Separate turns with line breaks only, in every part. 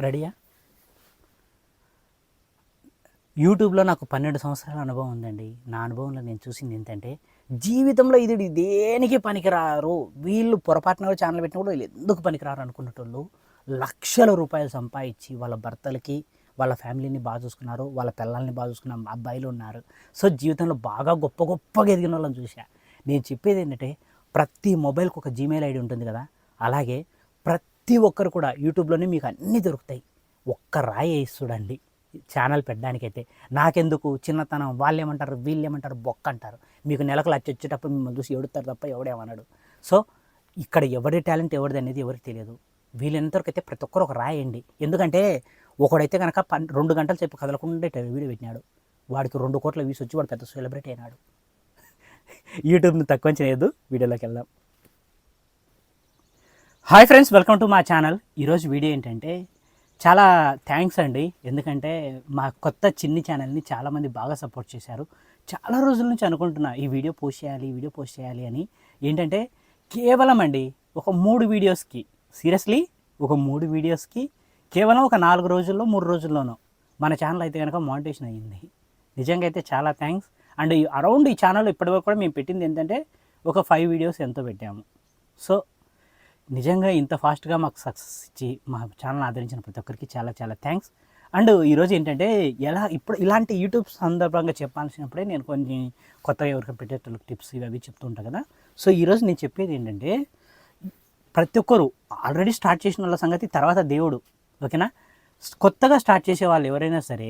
రెడీయా? యూట్యూబ్లో నాకు 12 సంవత్సరాల అనుభవం ఉందండి. నా అనుభవంలో నేను చూసింది ఏంటంటే, జీవితంలో ఇది దేనికి పనికిరారు, వీళ్ళు పొరపాటున కూడా ఛానల్ పెట్టినా కూడా వీళ్ళు ఎందుకు పనికిరారు అనుకున్నటోళ్ళు లక్షల రూపాయలు సంపాదించి వాళ్ళ భర్తలకి వాళ్ళ ఫ్యామిలీని బాగా చూసుకున్నారు, వాళ్ళ పిల్లల్ని బాగా చూసుకున్న అబ్బాయిలు ఉన్నారు. సో జీవితంలో బాగా గొప్పగా ఎదిగిన వాళ్ళని చూసా. నేను చెప్పేది ఏంటంటే, ప్రతి మొబైల్కి ఒక జీమెయిల్ ఐడి ఉంటుంది కదా, అలాగే ప్రతి ఒక్కరు కూడా యూట్యూబ్లోనే మీకు అన్నీ దొరుకుతాయి. ఒక్క రాయి వేసి చూడండి ఛానల్ పెట్టడానికైతే. నాకెందుకు చిన్నతనం, వాళ్ళు ఏమంటారు వీళ్ళు ఏమంటారు బొక్క అంటారు. మీకు నెలకు లక్ష వచ్చేటప్పుడు మిమ్మల్ని చూసి ఎడుతారు తప్ప ఎవడేమన్నాడు. సో ఇక్కడ ఎవరి టాలెంట్ ఎవరిది అనేది ఎవరికి తెలియదు. వీళ్ళంతవరకు అయితే ప్రతి ఒక్కరు ఒక రాయండి. ఎందుకంటే ఒకడైతే కనుక 2 గంటల సేపు కదలకుండా వీడియో పెట్టినాడు, వాడికి 2 కోట్ల వ్యూస్ వచ్చి వాడు పెద్ద సెలబ్రిటీ అయినాడు. యూట్యూబ్ని తక్కువ చేయదు. వీడియోలోకి వెళ్దాం. హాయ్ ఫ్రెండ్స్, వెల్కమ్ టు మా ఛానల్. ఈరోజు వీడియో ఏంటంటే, చాలా థ్యాంక్స్ అండి. ఎందుకంటే మా కొత్త చిన్ని ఛానల్ని చాలామంది బాగా సపోర్ట్ చేశారు. చాలా రోజుల నుంచి అనుకుంటున్నా ఈ వీడియో పోస్ట్ చేయాలి అని. ఏంటంటే కేవలం అండి ఒక 3 వీడియోస్కి, సీరియస్లీ ఒక 3 వీడియోస్కి కేవలం ఒక 4 రోజుల్లో 3 రోజుల్లోనూ మన ఛానల్ అయితే కనుక మానిటైజేషన్ అయ్యింది. నిజంగా అయితే చాలా థ్యాంక్స్. అండ్ అరౌండ్ ఈ ఛానల్ ఇప్పటివరకు కూడా మేము పెట్టింది ఏంటంటే ఒక 5 వీడియోస్ ఎంతో పెట్టాము. సో నిజంగా ఇంత ఫాస్ట్గా మాకు సక్సెస్ ఇచ్చి మా ఛానల్ ఆదరించిన ప్రతి ఒక్కరికి చాలా చాలా థ్యాంక్స్. అండ్ ఈరోజు ఏంటంటే, ఇప్పుడు ఇలాంటి యూట్యూబ్ సందర్భంగా చెప్పాల్సినప్పుడే నేను కొన్ని కొత్తగా ఎవరికి పెట్టేటోళ్ళకి టిప్స్ ఇవి చెప్తూ ఉంటాను కదా. సో ఈరోజు నేను చెప్పేది ఏంటంటే, ప్రతి ఒక్కరు ఆల్రెడీ స్టార్ట్ చేసిన వాళ్ళ సంగతి తర్వాత దేవుడు, ఓకేనా. కొత్తగా స్టార్ట్ చేసే వాళ్ళు ఎవరైనా సరే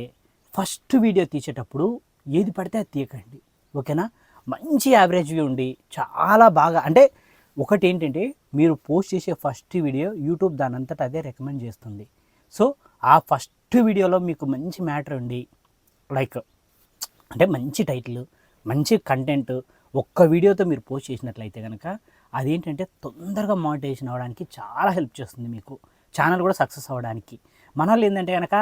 ఫస్ట్ వీడియో తీసేటప్పుడు ఏది పడితే అది తీయకండి, ఓకేనా. మంచి యావరేజ్ వ్యూ ఉండి చాలా బాగా, అంటే ఒకటి ఏంటంటే, మీరు పోస్ట్ చేసే ఫస్ట్ వీడియో యూట్యూబ్ దాని అంతటా అదే రికమెండ్ చేస్తుంది. సో ఆ ఫస్ట్ వీడియోలో మీకు మంచి మ్యాటర్ ఉండి, లైక్ అంటే మంచి టైటిల్, మంచి కంటెంట్ ఒక్క వీడియోతో మీరు పోస్ట్ చేసినట్లయితే కనుక అదేంటంటే తొందరగా మానిటైజేషన్ అవ్వడానికి చాలా హెల్ప్ చేస్తుంది, మీకు ఛానల్ కూడా సక్సెస్ అవ్వడానికి. మన వాళ్ళు ఏంటంటే కనుక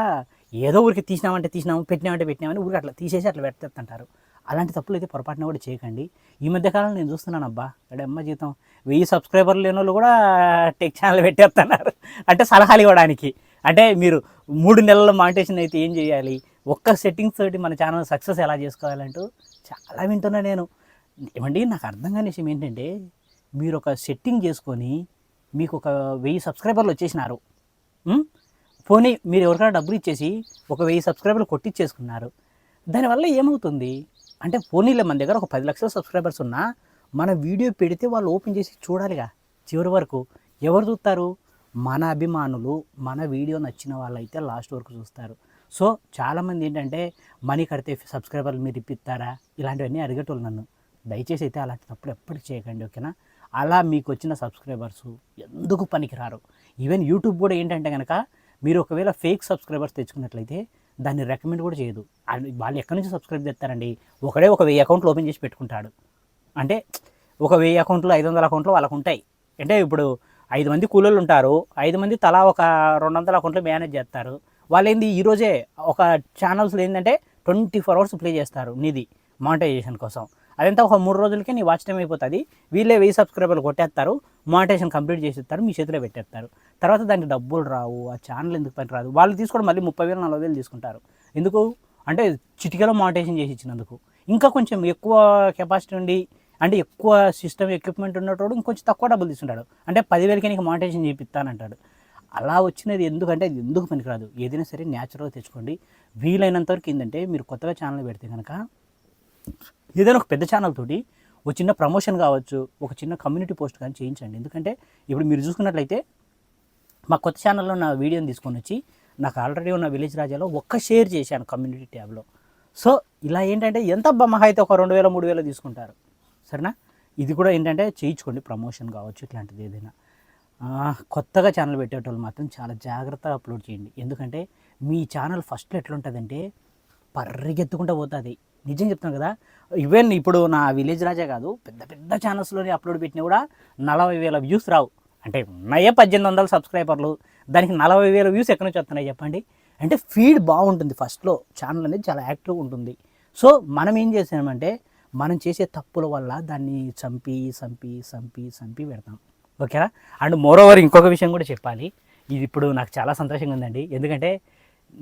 ఏదో ఊరికి తీసినాము పెట్టినామని ఊరికి అట్లా తీసేసి అట్లా పెట్టేస్తుంటారు. అలాంటి తప్పులు అయితే పొరపాటున కూడా చేయకండి. ఈ మధ్యకాలంలో నేను చూస్తున్నాను, అబ్బా అమ్మ జీతం 1000 సబ్స్క్రైబర్లు లేని వాళ్ళు కూడా టెక్ ఛానల్ పెట్టేస్తున్నారు. అంటే సలహాలు ఇవ్వడానికి. అంటే మీరు 3 నెలల మానిటైజేషన్ అయితే ఏం చేయాలి, ఒక్క సెట్టింగ్స్ తోటి మన ఛానల్ సక్సెస్ ఎలా చేసుకోవాలంటూ చాలా వింటున్నా నేను. ఏమండి, నాకు అర్థం కాని విషయం ఏంటంటే, మీరు ఒక సెట్టింగ్ చేసుకొని మీకు ఒక 1000 సబ్స్క్రైబర్లు వచ్చేసినారు, పోనీ మీరు ఎవరికైనా డబ్బులు ఇచ్చేసి ఒక 1000 సబ్స్క్రైబర్లు కొట్టించేసుకున్నారు. దానివల్ల ఏమవుతుంది అంటే, పోనీలో మన దగ్గర ఒక 10 లక్షల సబ్స్క్రైబర్స్ ఉన్నా మన వీడియో పెడితే వాళ్ళు ఓపెన్ చేసి చూడాలిగా చివరి వరకు. ఎవరు చూస్తారు? మన అభిమానులు. మన వీడియో నచ్చిన వాళ్ళైతే లాస్ట్ వరకు చూస్తారు. సో చాలామంది ఏంటంటే, మనీ కడితే సబ్స్క్రైబర్లు మీరు ఇప్పిస్తారా ఇలాంటివన్నీ అడిగేటోళ్ళు నన్ను. దయచేసి అయితే అలాంటి తప్పుడు ఎప్పటికీ చేయకండి, ఓకేనా. అలా మీకు వచ్చిన సబ్స్క్రైబర్స్ ఎందుకు పనికిరారు. ఈవెన్ యూట్యూబ్ కూడా ఏంటంటే కనుక, మీరు ఒకవేళ ఫేక్ సబ్స్క్రైబర్స్ తెచ్చుకున్నట్లయితే దాన్ని రికమెండ్ కూడా చేయదు. వాళ్ళు ఎక్కడి నుంచి సబ్స్క్రైబ్ చేస్తారండి? ఒక 1000 అకౌంట్లు ఓపెన్ చేసి పెట్టుకుంటాడు. అంటే ఒక 1000 అకౌంట్లు 500 అకౌంట్లు వాళ్ళకు ఉంటాయి. అంటే ఇప్పుడు 5 మంది కూలీలు ఉంటారు, 5 మంది తలా ఒక 200 అకౌంట్లు మేనేజ్ చేస్తారు. వాళ్ళు ఏంది ఈరోజే ఒక ఛానల్స్లో ఏంటంటే 24 అవర్స్ ప్లే చేస్తారు నీది మానిటైజేషన్ కోసం. అదంతా ఒక 3 రోజులకే నీ వాచ్ టైం అయిపోతుంది. వీళ్ళే 1000 సబ్స్క్రైబర్లు కొట్టేస్తారు, మానిటైజేషన్ కంప్లీట్ చేసేస్తారు, మీ చేతిలో పెట్టేస్తారు. తర్వాత దానికి డబ్బులు రావు, ఆ ఛానల్ ఎందుకు పని రాదు. వాళ్ళు తీసుకోవడం మళ్ళీ 30,000 40,000 తీసుకుంటారు. ఎందుకు అంటే చిటికలో మానిటైజేషన్ చేసి ఇచ్చినందుకు. ఇంకా కొంచెం ఎక్కువ కెపాసిటీ ఉండి, అంటే ఎక్కువ సిస్టమ్ ఎక్విప్మెంట్ ఉన్నట్టు ఇంకొంచెం తక్కువ డబ్బులు తీసుకుంటాడు. అంటే 10,000కి నీకు మానిటైజేషన్ చేపిస్తానంటాడు. అలా వచ్చినది ఎందుకంటే అది ఎందుకు పనికిరాదు. ఏదైనా సరే న్యాచురల్గా తెచ్చుకోండి. వీలైనంత వరకు ఏంటంటే, మీరు కొత్తగా ఛానల్ పెడితే కనుక ఏదైనా ఒక పెద్ద ఛానల్ తోటి ఒక చిన్న ప్రమోషన్ కావచ్చు, ఒక చిన్న కమ్యూనిటీ పోస్ట్ కానీ చేయించండి. ఎందుకంటే ఇప్పుడు మీరు చూసుకున్నట్లయితే, మా కొత్త ఛానల్లో నా వీడియోని తీసుకొని వచ్చి నాకు ఆల్రెడీ ఉన్న విలేజ్ రాజాలో ఒక్క షేర్ చేశాను కమ్యూనిటీ ట్యాబ్లో. సో ఇలా ఏంటంటే ఎంత మహా అయితే ఒక 2,000 3,000 తీసుకుంటారు, సరేనా. ఇది కూడా ఏంటంటే చేయించుకోండి, ప్రమోషన్ కావచ్చు ఇట్లాంటిది ఏదైనా. కొత్తగా ఛానల్ పెట్టేటోళ్ళు మాత్రం చాలా జాగ్రత్తగా అప్లోడ్ చేయండి. ఎందుకంటే మీ ఛానల్ ఫస్ట్లో ఎట్లుంటుందంటే పరిగెత్తుకుంటూ పోతుంది. నిజం చెప్తాను కదా. ఈవెన్ ఇప్పుడు నా విలేజ్ రాజా కాదు, పెద్ద పెద్ద ఛానల్స్లోని అప్లోడ్ పెట్టినా కూడా 40,000 వ్యూస్ రావు. అంటే ఉన్నాయే 1800 సబ్స్క్రైబర్లు, దానికి 40,000 వ్యూస్ ఎక్కడి నుంచి వస్తున్నాయి చెప్పండి. అంటే ఫీడ్ బాగుంటుంది, ఫస్ట్లో ఛానల్ అనేది చాలా యాక్టివ్గా ఉంటుంది. సో మనం ఏం చేసామంటే, మనం చేసే తప్పుల వల్ల దాన్ని చంపి పెడతాం, ఓకేనా. అండ్ మోరోవర్ ఇంకొక విషయం కూడా చెప్పాలి. ఇది ఇప్పుడు నాకు చాలా సంతోషంగా ఉందండి. ఎందుకంటే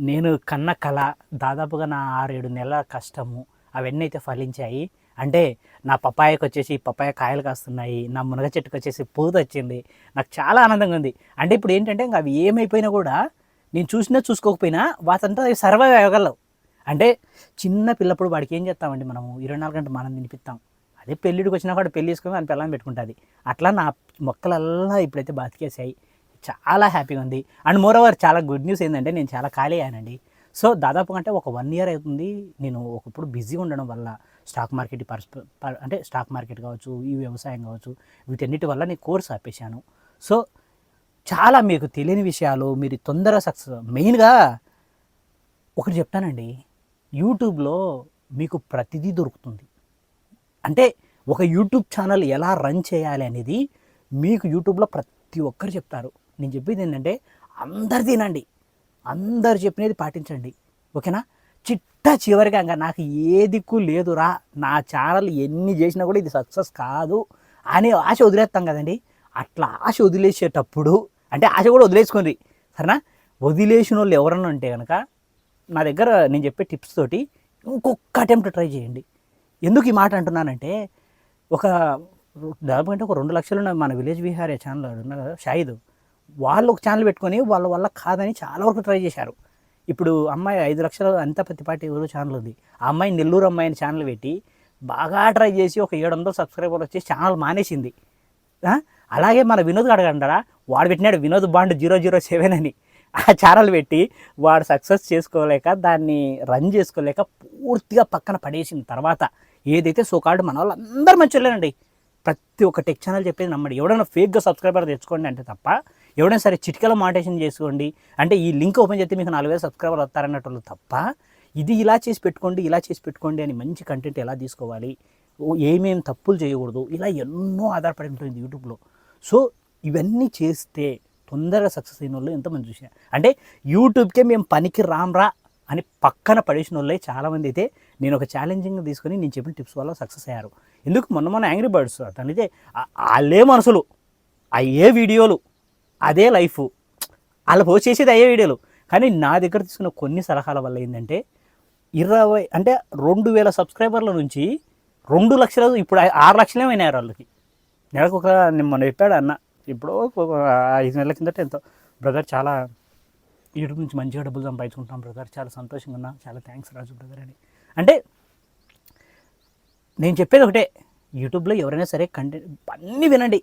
నేను కన్న కళ దాదాపుగా నా 6-7 నెలల కష్టము అవన్నీ అయితే ఫలించాయి. అంటే నా పపాయకు వచ్చేసి పపాయ కాయలు కాస్తున్నాయి, నా మునగ చెట్టుకు వచ్చేసి పూత వచ్చింది. నాకు చాలా ఆనందంగా ఉంది. అంటే ఇప్పుడు ఏంటంటే ఇంకా అవి ఏమైపోయినా కూడా నేను చూసినా చూసుకోకపోయినా వాటంతా అవి సర్వైవ్ అవ్వగలవు. అంటే చిన్న పిల్లప్పుడు వాడికి ఏం చేస్తామండి, మనము 24 గంటలు మనం తినిపిస్తాం. అదే పెళ్ళిడికి వచ్చినా కూడా పెళ్ళి చేసుకుని అని పిల్లని పెట్టుకుంటుంది. అట్లా నా మొక్కలల్లా ఇప్పుడైతే బతికేసాయి. చాలా హ్యాపీగా ఉంది. అండ్ మోరోవర్ చాలా గుడ్ న్యూస్ ఏంటంటే నేను చాలా ఖాళీ అయ్యానండి. సో దాదాపు అంటే ఒక 1 ఇయర్ అవుతుంది నేను ఒకప్పుడు బిజీగా ఉండడం వల్ల స్టాక్ మార్కెట్ అంటే స్టాక్ మార్కెట్ కావచ్చు, ఈ వ్యవసాయం కావచ్చు, వీటన్నిటి వల్ల నేను కోర్స్ ఆపేశాను. సో చాలా మీకు తెలియని విషయాలు మీరు తొందరగా సక్సెస్. మెయిన్గా ఒకటి చెప్తానండి, యూట్యూబ్లో మీకు ప్రతిదీ దొరుకుతుంది. అంటే ఒక యూట్యూబ్ ఛానల్ ఎలా రన్ చేయాలి అనేది మీకు యూట్యూబ్లో ప్రతి ఒక్కరు చెప్తారు. నేను చెప్పేది ఏంటంటే అందరు తినండి, అందరు చెప్పినది పాటించండి, ఓకేనా. చివరిగా ఇంకా నాకు ఏ దిక్కు లేదురా, నా ఛానల్ ఎన్ని చేసినా కూడా ఇది సక్సెస్ కాదు అనే ఆశ వదిలేస్తాం కదండి. అట్లా ఆశ వదిలేసేటప్పుడు అంటే ఆశ కూడా వదిలేసుకోండి సరేనా. వదిలేసిన వాళ్ళు ఎవరన్నా ఉంటే కనుక నా దగ్గర నేను చెప్పే టిప్స్ తోటి ఇంకొక అటెంప్ట్ ట్రై చేయండి. ఎందుకు ఈ మాట అంటున్నానంటే ఒక దాదాపు అంటే ఒక 2 లక్షలు మన విలేజ్ విహారీ ఛానల్ ఉన్నారు కదా షాహిద్, వాళ్ళు ఒక ఛానల్ పెట్టుకొని వాళ్ళ వల్ల కాదని చాలా వరకు ట్రై చేశారు. ఇప్పుడు అమ్మాయి 5 లక్షలు అంత ప్రతిపాటి ఎవరు ఛానల్ ఉంది. ఆ అమ్మాయి నెల్లూరు అమ్మాయిని ఛానల్ పెట్టి బాగా ట్రై చేసి ఒక 700 సబ్స్క్రైబర్లు వచ్చి ఛానల్ మానేసింది. అలాగే మన వినోద్ అడగంటారా, వాడు పెట్టినాడు వినోద్ బాండ్ 007 అని ఆ ఛానల్ పెట్టి వాడు సక్సెస్ చేసుకోలేక దాన్ని రన్ చేసుకోలేక పూర్తిగా పక్కన పడేసిన తర్వాత ఏదైతే సోకాల్డ్ మన వాళ్ళు అందరూ మంచిలేనండి. ప్రతి ఒక్క టెక్ ఛానల్ చెప్పేది నమ్మండి. ఎవడైనా ఫేక్గా సబ్స్క్రైబర్ తెచ్చుకోండి అంటే తప్ప, ఎవడైనా సరే చిటికలో మానిటైజేషన్ చేసుకోండి అంటే ఈ లింక్ ఓపెన్ చేస్తే మీకు 4000 సబ్స్క్రైబర్ వస్తారన్నట్టు తప్ప, ఇది ఇలా చేసి పెట్టుకోండి ఇలా చేసి పెట్టుకోండి అని మంచి కంటెంట్ ఎలా తీసుకోవాలి, ఏమేమి తప్పులు చేయకూడదు, ఇలా ఎన్నో ఆధారపడి ఉంటుంది యూట్యూబ్లో. సో ఇవన్నీ చేస్తే తొందరగా సక్సెస్ అయిన వాళ్ళు ఎంతమంది చూసా. అంటే యూట్యూబ్కే మేము పనికి రామ్రా అని పక్కన పడేసిన వాళ్ళే చాలామంది అయితే నేను ఒక ఛాలెంజింగ్ తీసుకొని నేను చెప్పిన టిప్స్ వల్ల సక్సెస్ అయ్యారు. ఎందుకు మొన్న యాంగ్రీ బర్డ్స్ అతనైతే వాళ్ళే మనసులు అయ్యే వీడియోలు అదే లైఫ్ వాళ్ళు పోస్ట్ చేసేది అయ్యే వీడియోలు. కానీ నా దగ్గర తీసుకున్న కొన్ని సలహాల వల్ల ఏంటంటే 2000 సబ్స్క్రైబర్ల నుంచి 2 లక్షలు ఇప్పుడు 6 లక్షలే అయినారు వాళ్ళకి. నెలకు మొన్న చెప్పాడు అన్న, ఇప్పుడు 5 నెలల కిందట ఎంతో బ్రదర్ చాలా యూట్యూబ్ నుంచి మంచిగా డబ్బులు సంపాదించుకుంటాం బ్రదర్, చాలా సంతోషంగా ఉన్నా, చాలా థ్యాంక్స్ రాజు బ్రదర్ అని. అంటే నేను చెప్పేది ఒకటే, యూట్యూబ్లో ఎవరైనా సరే కంటెంట్ అన్నీ వినండి,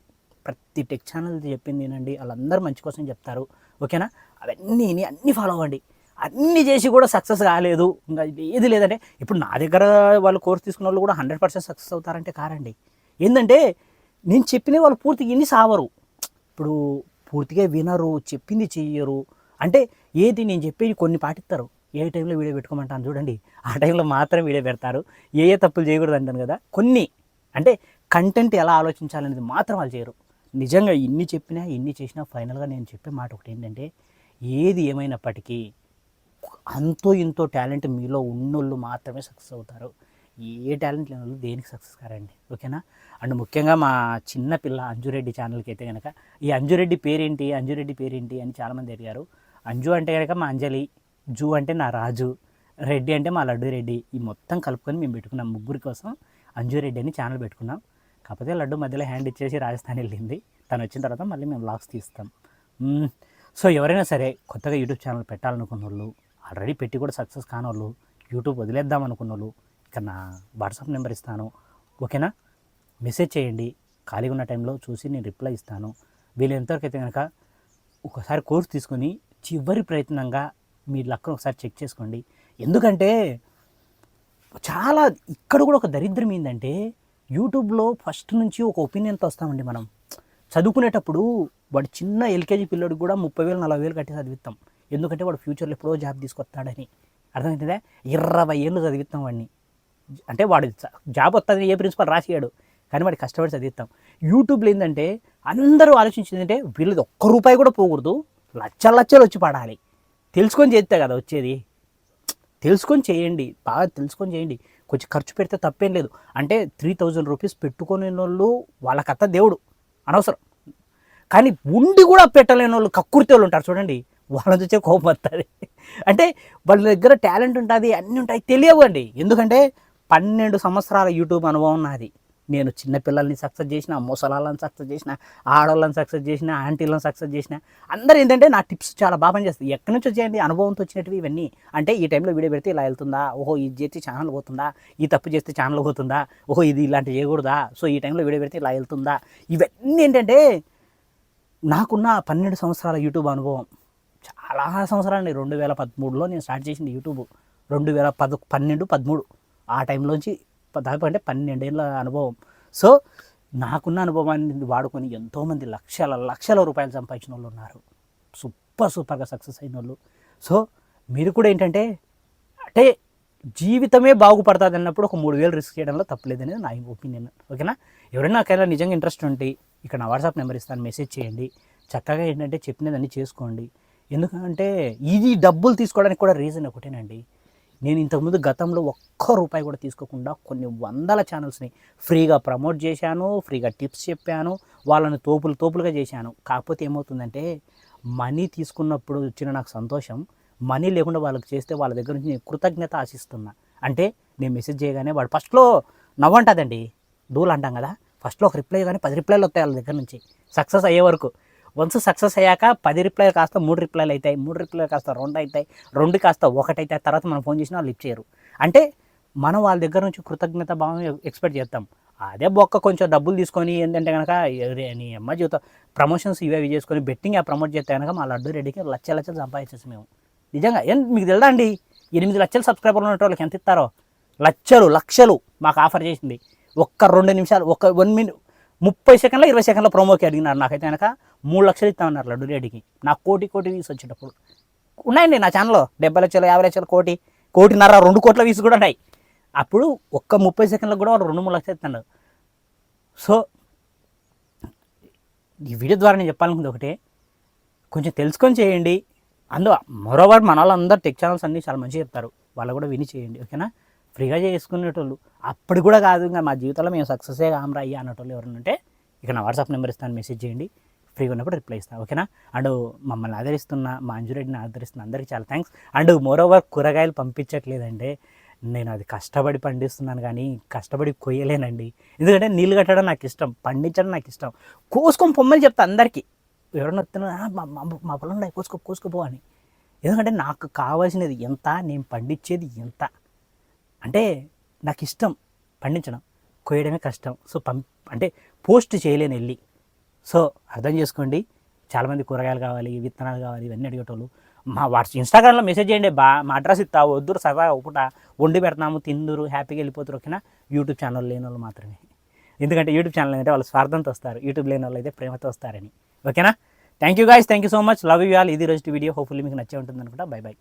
ప్రతి టెక్ ఛానల్ చెప్పింది వినండి, వాళ్ళందరూ మంచి కోసం చెప్తారు, ఓకేనా. అవన్నీ అన్నీ ఫాలో అవ్వండి. అన్నీ చేసి కూడా సక్సెస్ కాలేదు, ఇంకా ఏది లేదంటే ఇప్పుడు నా దగ్గర వాళ్ళు కోర్స్ తీసుకున్న వాళ్ళు కూడా 100% సక్సెస్ అవుతారంటే కారండి. ఏంటంటే నేను చెప్పిన వాళ్ళు పూర్తిగా ఇన్ని సావరు, ఇప్పుడు పూర్తిగా వినరు, చెప్పింది చెయ్యరు. అంటే ఏది నేను చెప్పేది కొన్ని పాటిస్తారు, ఏ టైంలో వీడియో పెట్టుకోమంటాను చూడండి ఆ టైంలో మాత్రం వీడియో పెడతారు. ఏ తప్పులు చేయకూడదు అంటాను కదా, కొన్ని అంటే కంటెంట్ ఎలా ఆలోచించాలనేది మాత్రం వాళ్ళు చేయరు. నిజంగా ఇన్ని చెప్పినా ఇన్ని చేసినా ఫైనల్గా నేను చెప్పే మాట ఒకటి ఏంటంటే, ఏది ఏమైనప్పటికీ అంతో ఇంతో టాలెంట్ మీలో ఉన్నోళ్ళు మాత్రమే సక్సెస్ అవుతారు. ఏ టాలెంట్ లేని వాళ్ళు దేనికి సక్సెస్ కారండి, ఓకేనా. అండ్ ముఖ్యంగా మా చిన్న పిల్ల అంజురెడ్డి ఛానల్కి అయితే కనుక ఈ అంజురెడ్డి పేరేంటి అని చాలామంది అడిగారు. అంజు అంటే కనుక మా అంజలి, జూ అంటే నా రాజు, రెడ్డి అంటే మా లడ్డు రెడ్డి, ఈ మొత్తం కలుపుకొని మేము పెట్టుకున్నాం. ముగ్గురి కోసం అంజురెడ్డి అని ఛానల్ పెట్టుకున్నాం. కాకపోతే లడ్డు మధ్యలో హ్యాండ్ ఇచ్చేసి రాజస్థాన్ వెళ్ళింది, తను వచ్చిన తర్వాత మళ్ళీ మేము వ్లాగ్స్ తీస్తాం. సో ఎవరైనా సరే కొత్తగా యూట్యూబ్ ఛానల్ పెట్టాలనుకున్న వాళ్ళు, ఆల్రెడీ పెట్టి కూడా సక్సెస్ కానోళ్ళు, యూట్యూబ్ వదిలేద్దాం అనుకున్న వాళ్ళు, ఇక నా వాట్సాప్ నెంబర్ ఇస్తాను, ఓకేనా. మెసేజ్ చేయండి, ఖాళీగా ఉన్న టైంలో చూసి నేను రిప్లై ఇస్తాను. వీళ్ళంతవరకు అయితే కనుక ఒకసారి కోర్స్ తీసుకొని చివరి ప్రయత్నంగా మీ లక్ను ఒకసారి చెక్ చేసుకోండి. ఎందుకంటే చాలా ఇక్కడ కూడా ఒక దరిద్రం ఏంటంటే, యూట్యూబ్లో ఫస్ట్ నుంచి ఒక ఒపీనియన్తో వస్తామండి. మనం చదువుకునేటప్పుడు వాడు చిన్న ఎల్కేజీ పిల్లడికి కూడా 30,000 40,000 కట్టి చదివిస్తాం. ఎందుకంటే వాడు ఫ్యూచర్లో ఎప్పుడో జాబ్ తీసుకొస్తాడని. అర్థమవుతుందా? 20 ఏళ్ళు చదివిస్తాం వాడిని. అంటే వాడు జాబ్ వస్తుంది ఏ ప్రిన్సిపల్ రాసియాడు, కానీ వాడికి కష్టపడి చదివిస్తాం. యూట్యూబ్లో ఏంటంటే అందరూ ఆలోచించింది అంటే వీళ్ళది ₹1 కూడా పోకూడదు, లక్షలు వచ్చి పడాలి. తెలుసుకొని చేస్తే కదా వచ్చేది. తెలుసుకొని చేయండి, బాగా తెలుసుకొని చేయండి. కొంచెం ఖర్చు పెడితే తప్పేం లేదు. అంటే 3,000 రూపీస్ పెట్టుకునే వాళ్ళు వాళ్ళ కథ దేవుడు అనవసరం. కానీ ఉండి కూడా పెట్టలేని వాళ్ళు కక్కుర్తి వాళ్ళు ఉంటారు చూడండి, వాళ్ళని చూసే కోపం వస్తుంది. అంటే వాళ్ళ దగ్గర టాలెంట్ ఉంటుంది, అన్నీ ఉంటాయి, తెలియవు అండి. ఎందుకంటే 12 సంవత్సరాల యూట్యూబ్ అనుభవం నాది. నేను చిన్నపిల్లల్ని సక్సెస్ చేసిన, ముసలాళ్ళని సక్సెస్ చేసిన, ఆడవాళ్ళని సక్సెస్ చేసిన, ఆంటీలను సక్సెస్ చేసిన. అందరూ ఏంటంటే నా టిప్స్ చాలా బాగా పనిచేస్తాయి. ఎక్కడి నుంచి వచ్చేయండి, అనుభవంతో వచ్చినవి ఇవన్నీ. అంటే ఈ టైంలో వీడియో పెడితే ఇలా వెళ్తుందా, ఓహో ఇది చేస్తే ఛానల్ పోతుందా, ఈ తప్పు చేస్తే ఛానల్ పోతుందా, ఓహో ఇది ఇలాంటివి చేయకూడదా, సో ఈ టైంలో వీడియో పెడితే ఇలా వెళ్తుందా. ఇవన్నీ ఏంటంటే నాకున్న 12 సంవత్సరాల యూట్యూబ్ అనుభవం. చాలా సంవత్సరాలండి. 2013లో నేను స్టార్ట్ చేసింది యూట్యూబ్. 2012, 13 ఆ టైంలోంచి దాదాపు అంటే 12 ఏళ్ళ అనుభవం. సో నాకున్న అనుభవాన్ని వాడుకొని ఎంతోమంది లక్షల రూపాయలు సంపాదించిన వాళ్ళు ఉన్నారు. సూపర్గా సక్సెస్ అయిన వాళ్ళు. సో మీరు కూడా ఏంటంటే అంటే జీవితమే బాగుపడుతుంది అన్నప్పుడు ఒక 3,000 రిస్క్ చేయడంలో తప్పలేదనేది నా ఒపీనియన్. ఓకేనా? ఎవరైనా నాకైనా నిజంగా ఇంట్రెస్ట్ ఉంటే ఇక్కడ నా వాట్సాప్ నెంబర్ ఇస్తాను, మెసేజ్ చేయండి. చక్కగా ఏంటంటే చెప్పినదన్నీ చేసుకోండి. ఎందుకంటే ఇది డబ్బులు తీసుకోవడానికి కూడా రీజన్ ఒకటేనండి. నేను ఇంతకుముందు గతంలో ఒక్క రూపాయి కూడా తీసుకోకుండా కొన్ని వందల ఛానల్స్ని ఫ్రీగా ప్రమోట్ చేశాను, ఫ్రీగా టిప్స్ చెప్పాను, వాళ్ళని తోపులుగా చేశాను. కాకపోతే ఏమవుతుందంటే మనీ తీసుకున్నప్పుడు వచ్చిన నాకు సంతోషం, మనీ లేకుండా వాళ్ళకి చేస్తే వాళ్ళ దగ్గర నుంచి నేను కృతజ్ఞత ఆశిస్తున్నా. అంటే నేను మెసేజ్ చేయగానే వాడు ఫస్ట్లో నవ్వంటుందండి, డూల్ అంటాం కదా, ఫస్ట్లో ఒక రిప్లై కానీ 10 రిప్లైలు వస్తాయి వాళ్ళ దగ్గర నుంచి సక్సెస్ అయ్యే వరకు. వన్స్ సక్సెస్ అయ్యాక 10 రిప్లైలు కాస్త 3 రిప్లైలు అవుతాయి, 3 రిప్లైలు కాస్త 2 అవుతాయి, 2 కాస్త 1 అవుతాయి. తర్వాత మనం ఫోన్ చేసినా వాళ్ళు లిఫ్ట్ చేయరు. అంటే మనం వాళ్ళ దగ్గర నుంచి కృతజ్ఞత భావం ఎక్స్పెక్ట్ చేస్తాం. అదే బొక్క కొంచెం డబ్బులు తీసుకొని ఏంటంటే కనుక నీ అమ్మ జీవితం ప్రమోషన్స్ ఇవి చేసుకొని బెట్టింగ్ ప్రమోట్ చేస్తే కనుక మా లడ్డు రెడ్డికి లక్షలు సంపాదించేసి మేము. నిజంగా మీకు తెలుదా అండి, 8 లక్షల సబ్స్క్రైబర్లు ఉన్న వాళ్ళకి ఎంత ఇస్తారో? లక్షలు మాకు ఆఫర్ చేసింది. ఒక్క 2 నిమిషాలు, ఒక 1 మినిట్ 30 సెకండ్ల 20 సెకండ్ల ప్రోమోకి అడిగినారు. నాకైతే కనుక 3 లక్షలు ఇస్తామన్నారు లడ్డు రెడ్డికి. నాకు కోటి వ్యూస్ వచ్చేటప్పుడు ఉన్నాయండి నా ఛానల్లో. 70 లక్షలు, 50 లక్షలు, కోటిన్నర, 2 కోట్ల వ్యూస్ కూడా ఉన్నాయి. అప్పుడు ఒక్క 30 సెకండ్లకు కూడా 2-3 లక్షలు ఇస్తున్నాడు. సో ఈ వీడియో ద్వారా నేను చెప్పాలనుకుంది ఒకటే, కొంచెం తెలుసుకొని చేయండి. మరోవారు మన వాళ్ళందరూ టెక్ ఛానల్స్ అన్నీ చాలా మంచిగా చెప్తారు, వాళ్ళు కూడా విని చేయండి. ఓకేనా? ఫ్రీగా చేసుకునేటోళ్ళు అప్పుడు కూడా కాదు, ఇంకా మా జీవితంలో మేము సక్సెసే కామరా అయ్యా అన్నటోళ్ళు ఎవరైనా ఉంటే ఇక నా వాట్సాప్ నెంబర్ ఇస్తాను, మెసేజ్ చేయండి. ఫ్రీగా ఉన్నప్పుడు రిప్లై ఇస్తాను. ఓకేనా? అండ్ మమ్మల్ని ఆదరిస్తున్న మా అంజురెడ్డిని ఆదరిస్తున్న అందరికీ చాలా థ్యాంక్స్. అండ్ మోరోవర్ కూరగాయలు పంపించట్లేదంటే నేను అది కష్టపడి పండిస్తున్నాను కానీ కష్టపడి కొయ్యలేనండి. ఎందుకంటే నీళ్ళు కట్టడం నాకు ఇష్టం, పండించడం నాకు ఇష్టం. కోసుకొని పొమ్మని చెప్తా అందరికీ. ఎవరైనా వస్తున్నా మా పొలంలో కోసుకోపో అని. ఎందుకంటే నాకు కావాల్సినది ఎంత, నేను పండించేది ఎంత. అంటే నాకు ఇష్టం పండించడం, కొయ్యడమే కష్టం. సో అంటే పోస్ట్ చేయలేను వెళ్ళి. సో అర్థం చేసుకోండి. చాలామంది కూరగాయలు కావాలి, విత్తనాలు కావాలి, ఇవన్నీ అడిగేటోళ్ళు మా ఇన్స్టాగ్రామ్లో మెసేజ్ చేయండి. మా అడ్రస్ ఇస్తా, వద్దురు సదా ఒకట వండి పెడతాము, తిందురు, హ్యాపీగా వెళ్ళిపోతారు. ఓకేనా? యూట్యూబ్ ఛానల్ లేని వాళ్ళు మాత్రమే. ఎందుకంటే యూట్యూబ్ ఛానల్ అంటే వాళ్ళు స్వార్థంతో వస్తారు, యూట్యూబ్ లేని వాళ్ళు అయితే ప్రేమతో వస్తారని. ఓకేనా? Thank you guys, thank you so much, love you all. ఇది రోజు వీడియో హోప్ఫుల్లీ మీకు నచ్చే ఉంటుంది అనుకుంటా. బై.